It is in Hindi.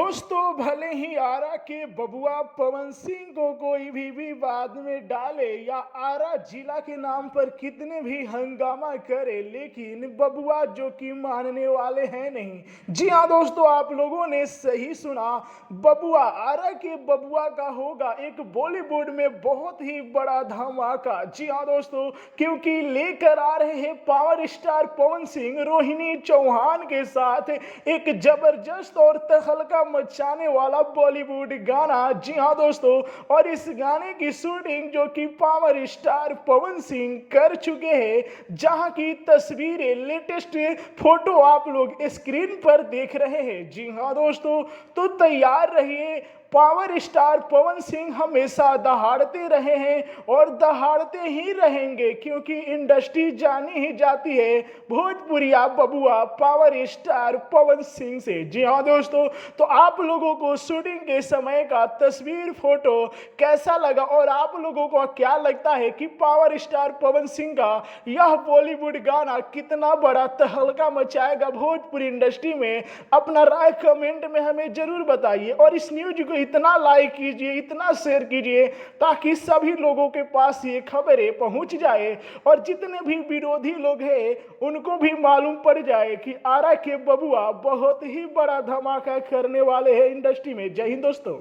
दोस्तों भले ही आरा के बबुआ पवन सिंह को कोई भी विवाद में डाले या आरा जिला के नाम पर कितने भी हंगामा करे, लेकिन बबुआ जो कि मानने वाले हैं नहीं। जी हाँ दोस्तों, आप लोगों ने सही सुना। बबुआ आरा के बबुआ का होगा एक बॉलीवुड में बहुत ही बड़ा धमाका। जी हाँ दोस्तों, क्योंकि लेकर आ रहे हैं पावर स्टार पवन सिंह रोहिणी चौहान के साथ एक जबरदस्त और तहलका मचाने वाला बॉलीवुड गाना। जी हाँ दोस्तों, और इस गाने की शूटिंग जो कि पावर स्टार पवन सिंह कर चुके हैं, जहां की तस्वीरें लेटेस्ट फोटो आप लोग स्क्रीन पर देख रहे हैं। जी हाँ दोस्तों, तो तैयार रहिए। पावर स्टार पवन सिंह हमेशा दहाड़ते रहे हैं और दहाड़ते ही रहेंगे, क्योंकि इंडस्ट्री जानी ही जाती है भोजपुरिया बबुआ पावर स्टार पवन सिंह से। जी हाँ दोस्तों, तो आप लोगों को शूटिंग के समय का तस्वीर फोटो कैसा लगा और आप लोगों को क्या लगता है कि पावर स्टार पवन सिंह का यह बॉलीवुड गाना कितना बड़ा तहलका मचाएगा भोजपुरी इंडस्ट्री में? अपना राय कमेंट में हमें जरूर बताइए और इस न्यूज को इतना लाइक कीजिए, इतना शेयर कीजिए, ताकि सभी लोगों के पास ये खबरें पहुंच जाए और जितने भी विरोधी लोग हैं उनको भी मालूम पड़ जाए कि आरा के बबुआ बहुत ही बड़ा धमाका करने वाले हैं इंडस्ट्री में। जय हिंद दोस्तों।